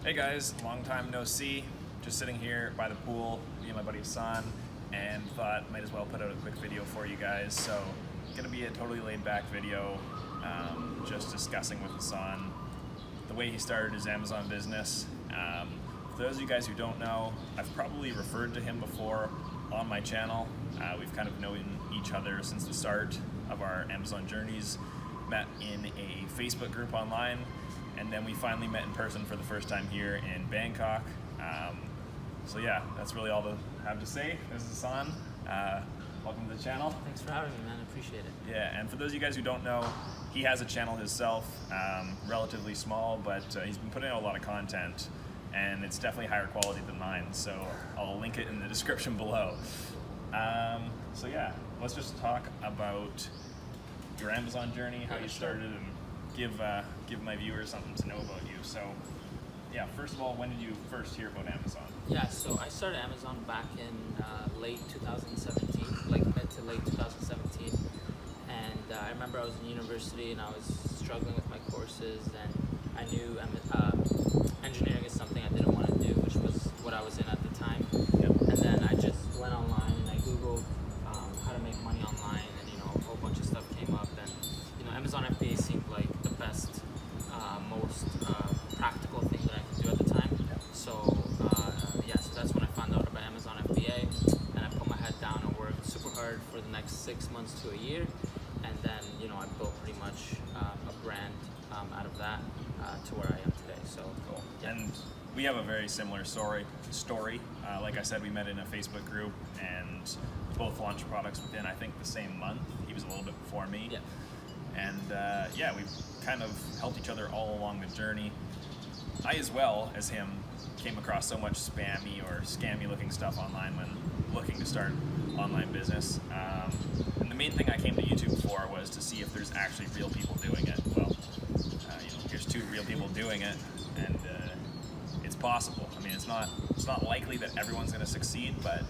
Hey guys, long time no see. Just sitting here by the pool, me and my buddy Hassan, and thought might as well put out a quick video for you guys. So, gonna be a totally laid back video, just discussing with Hassan the way he started his Amazon business. For those of you guys who don't know, I've probably referred to him before on my channel. We've kind of known each other since the start of our Amazon journeys, met in a Facebook group online, and then we finally met in person for the first time here in Bangkok. So yeah, that's really all I have to say. This is Hassan. Welcome to the channel. Thanks for having me, man. I appreciate it. Yeah, and for those of you guys who don't know, he has a channel himself, relatively small, but he's been putting out a lot of content, and it's definitely higher quality than mine, so I'll link it in the description below. So yeah, let's just talk about your Amazon journey, how you started, and give my viewers something to know about you. So yeah, first of all, when did you first hear about Amazon? Yeah, so I started Amazon back in late 2017, like mid to late 2017. And I remember I was in university and I was struggling with my courses, and I knew engineering is something I didn't want to do, which was what I was in at the time. Yep. And then I just went online and I Googled how to make money online, and a whole bunch of stuff came up, and Amazon FBA seemed like the best, most practical thing that I could do at the time. Yep. So so that's when I found out about Amazon FBA, and I put my head down and worked super hard for the next 6 months to a year, and then I built pretty much a brand out of that to where I am today. So cool. Yeah. And we have a very similar story. Like I said, we met in a Facebook group, and we both launched products within, I think, the same month. He was a little bit before me. Yeah. And we've kind of helped each other all along the journey. I, as well as him, came across so much spammy or scammy looking stuff online when looking to start online business. And the main thing I came to YouTube for was to see if there's actually real people doing it. Well, here's two real people doing it, and it's possible. I mean, it's not likely that everyone's going to succeed, but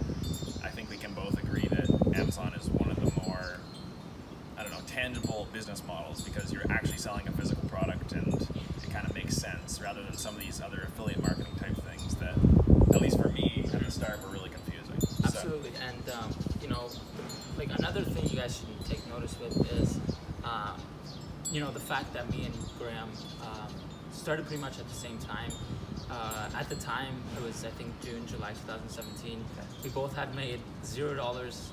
I think we can both agree that Amazon is one of the more, tangible business models, because you're actually selling a physical product, and it kind of makes sense rather than some of these other affiliate marketing type things that, at least for me at the start, were really confusing. Absolutely. So. And like another thing you guys should take notice with is the fact that me and Graham started pretty much at the same time. At the time, it was, I think, July 2017. We both had made $0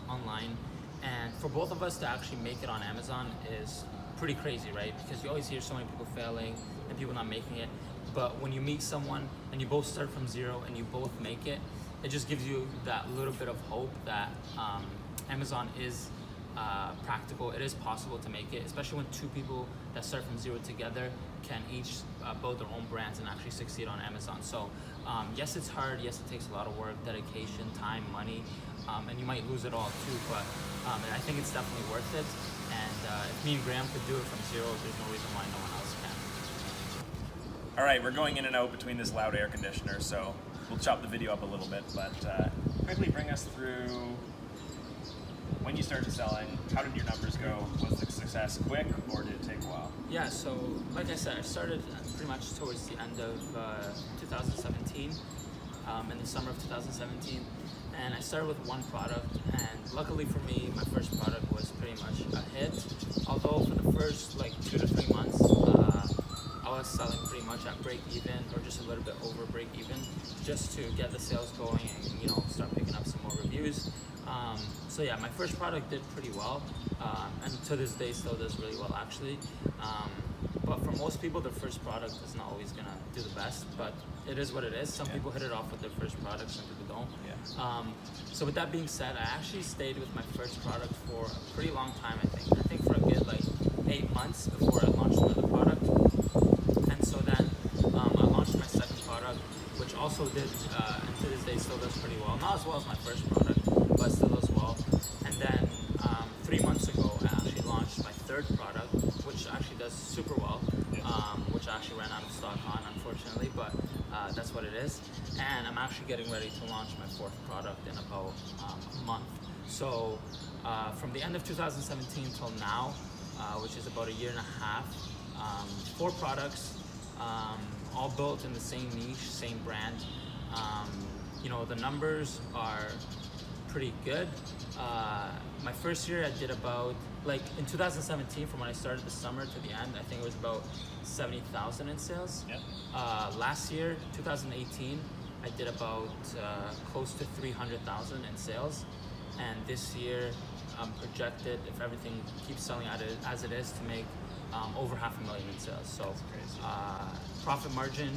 online. And for both of us to actually make it on Amazon is pretty crazy, right? Because you always hear so many people failing and people not making it. But when you meet someone and you both start from zero and you both make it, it just gives you that little bit of hope that Amazon is practical. It is possible to make it, especially when two people that start from zero together can each build their own brands and actually succeed on Amazon. So yes, it's hard. Yes, it takes a lot of work, dedication, time, money, and you might lose it all too, but I think it's definitely worth it. And if me and Graham could do it from zero, there's no reason why no one else can. All right, we're going in and out between this loud air conditioner, so we'll chop the video up a little bit, but quickly bring us through when you started selling. How did your numbers go? Was the success quick, or did it take a while? Yeah, so like I said, I started pretty much towards the end of 2017, in the summer of 2017, and I started with one product, and luckily for me, my first product was pretty much a hit, although for the first 2 to 3 months, I was selling pretty much at break even, or just a little bit over break even, just to get the sales going and start picking up some more reviews. So yeah, my first product did pretty well, and to this day still does really well actually. But for most people, their first product is not always gonna do the best, but it is what it is. Some people hit it off with their first product, some people don't. Yeah. So with that being said, I actually stayed with my first product for a pretty long time. I think for a good 8 months before I launched another product. And so then I launched my second product, which also did, and to this day still does pretty well. Not as well as my first product, but still does well. And then 3 months ago, I actually launched my third product, which actually does super well, which I actually ran out of stock on, unfortunately, but that's what it is. And I'm actually getting ready to launch my fourth product in about a month. So from the end of 2017 till now, which is about a year and a half, 4 products, all built in the same niche, same brand. You know, the numbers are pretty good. My first year I did about, like in 2017, from when I started the summer to the end, I think it was about 70,000 in sales. Yep. Last year, 2018, I did about close to 300,000 in sales. And this year, I'm projected, if everything keeps selling as it is, to make over $500,000 in sales. So That's crazy. profit margin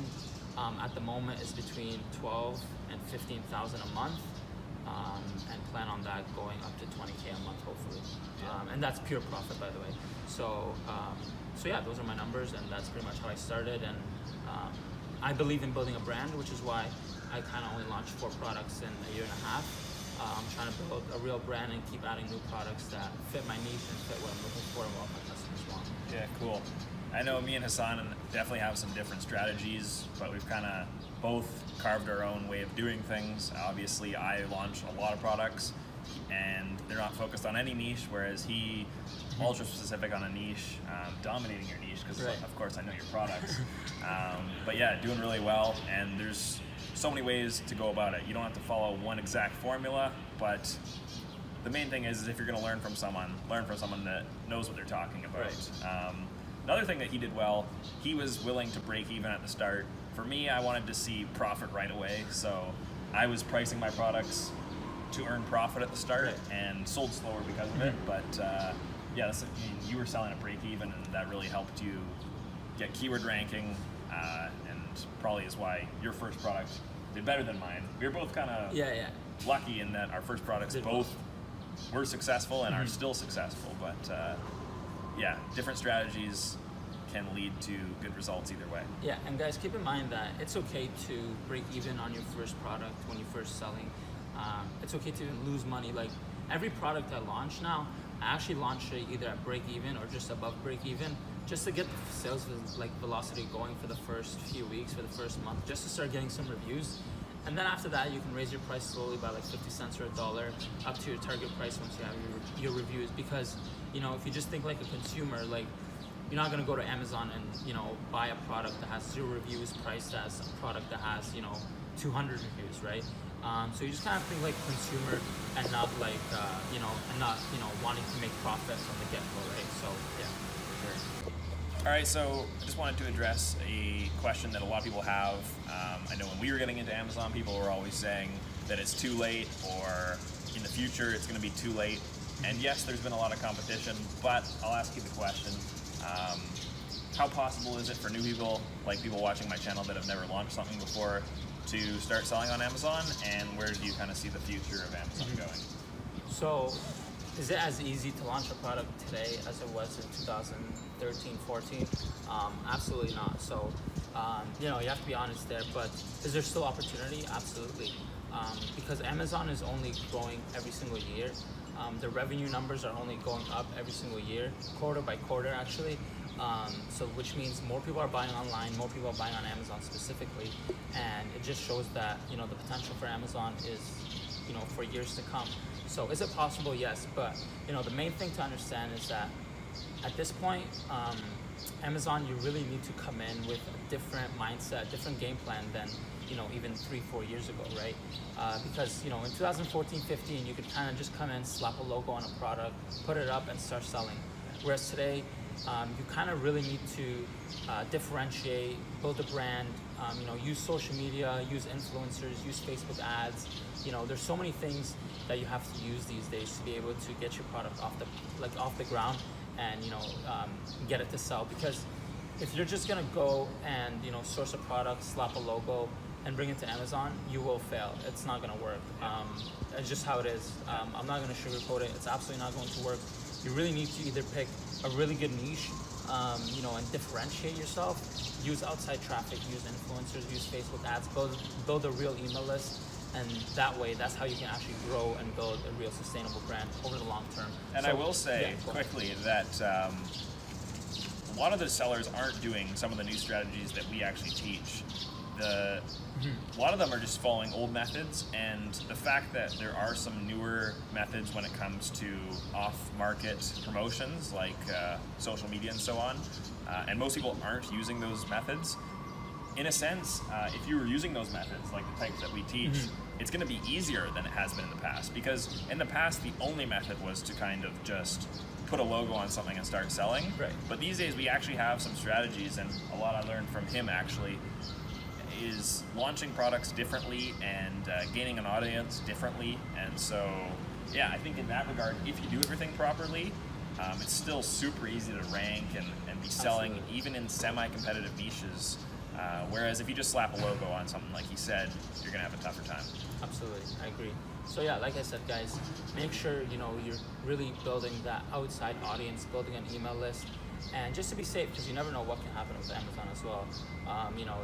at the moment is between 12 and 15,000 a month. And plan on that going up to 20K a month, hopefully. Yeah. And that's pure profit, by the way. So, so yeah, those are my numbers, and that's pretty much how I started. And I believe in building a brand, which is why I kind of only launched 4 products in a year and a half. I'm trying to build a real brand and keep adding new products that fit my niche and fit what I'm looking for and what my customers want. Yeah, cool. I know me and Hassan definitely have some different strategies, but we've kind of both carved our own way of doing things. Obviously, I launch a lot of products, and they're not focused on any niche, whereas he ultra specific on a niche, dominating your niche because, Right. of course, I know your products. But yeah, doing really well, and there's so many ways to go about it. You don't have to follow one exact formula, but the main thing is if you're going to learn from someone that knows what they're talking about. Right. Another thing that he did well, he was willing to break even at the start. For me, I wanted to see profit right away, so I was pricing my products to earn profit at the start, Right. and sold slower because of it. But yeah, you were selling at break even, and that really helped you get keyword ranking, and probably is why your first product did better than mine. We were both kind of Yeah. lucky in that our first products Did both were successful and are still successful, but yeah, different strategies can lead to good results either way. Yeah, and guys, keep in mind that it's okay to break even on your first product when you're first selling. It's okay to lose money. Like every product I launch now, I actually launch it either at break even or just above break even, just to get the sales velocity going for the first few weeks, for the first month, just to start getting some reviews. And then after that, you can raise your price slowly by like 50 cents or $1 up to your target price once you have your reviews. Because, you know, if you just think like a consumer, like you're not gonna go to Amazon and, you know, buy a product that has 0 reviews priced as a product that has, you know, 200 reviews, right? So you just kind of think like consumer and not like, you know, wanting to make profit from the get-go, right? So yeah. All right, so I just wanted to address a question that a lot of people have. I know when we were getting into Amazon, people were always saying that it's too late, or in the future it's going to be too late. And yes, there's been a lot of competition, but I'll ask you the question. How possible is it for new people, like people watching my channel that have never launched something before, to start selling on Amazon? And where do you kind of see the future of Amazon going? So, is it as easy to launch a product today as it was in 2013, 14? Absolutely not. So, you know, you have to be honest there, but is there still opportunity? Absolutely. Because Amazon is only growing every single year. The revenue numbers are only going up every single year, quarter by quarter actually. So which means more people are buying online, more people are buying on Amazon specifically, and it just shows that, you know, the potential for Amazon is, you know, for years to come. So is it possible? Yes, but you know, the main thing to understand is that at this point, Amazon, you really need to come in with a different mindset, different game plan than, you know, even 3-4 years ago, right? Because, you know, in 2014, 15, you could kind of just come in, slap a logo on a product, put it up and start selling. Whereas today, you kind of really need to differentiate, build a brand, you know, use social media, use influencers, use Facebook ads. You know, there's so many things that you have to use these days to be able to get your product off the ground and, you know, get it to sell. Because if you're just gonna go and, you know, source a product, slap a logo, and bring it to Amazon, you will fail. It's not gonna work. It's just how it is. I'm not gonna sugarcoat it. It's absolutely not going to work. You really need to either pick a really good niche, you know, and differentiate yourself. Use outside traffic, use influencers, use Facebook ads, build a real email list, and that way, that's how you can actually grow and build a real sustainable brand over the long term. And so, I will say quickly that a lot of the sellers aren't doing some of the new strategies that we actually teach. A lot of them are just following old methods, and the fact that there are some newer methods when it comes to off-market promotions like social media and so on, and most people aren't using those methods, in a sense, if you were using those methods, like the types that we teach, it's going to be easier than it has been in the past. Because in the past, the only method was to kind of just put a logo on something and start selling. Right. But these days, we actually have some strategies, and a lot I learned from him actually is launching products differently and gaining an audience differently. And so, yeah, I think in that regard, if you do everything properly, it's still super easy to rank and be selling Absolutely. even in semi-competitive niches. Whereas if you just slap a logo on something, like he said, you're gonna have a tougher time. Absolutely, I agree. So yeah, like I said, guys, make sure you're really building that outside audience, building an email list, and just to be safe, because you never know what can happen with Amazon as well.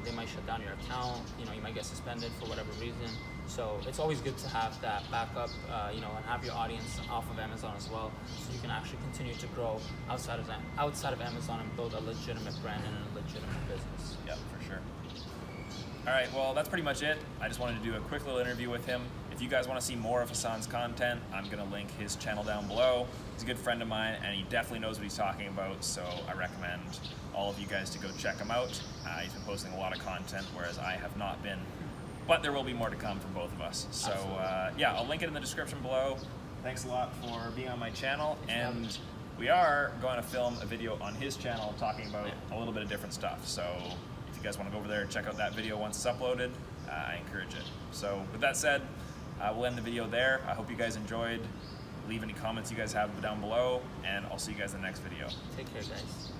They might shut down your account. You might get suspended for whatever reason. So it's always good to have that backup, and have your audience off of Amazon as well, so you can actually continue to grow outside of Amazon and build a legitimate brand and a legitimate business. Yep, for sure. All right, well, that's pretty much it. I just wanted to do a quick little interview with him. If you guys want to see more of Hassan's content, I'm going to link his channel down below. He's a good friend of mine, and he definitely knows what he's talking about, so I recommend all of you guys to go check him out. He's been posting a lot of content, whereas I have not been. But there will be more to come from both of us. So, yeah, I'll link it in the description below. Thanks a lot for being on my channel, and we are going to film a video on his channel talking about a little bit of different stuff. So if you guys want to go over there and check out that video once it's uploaded, I encourage it. So with that said, we'll end the video there. I hope you guys enjoyed. Leave any comments you guys have down below, and I'll see you guys in the next video. Take care, guys.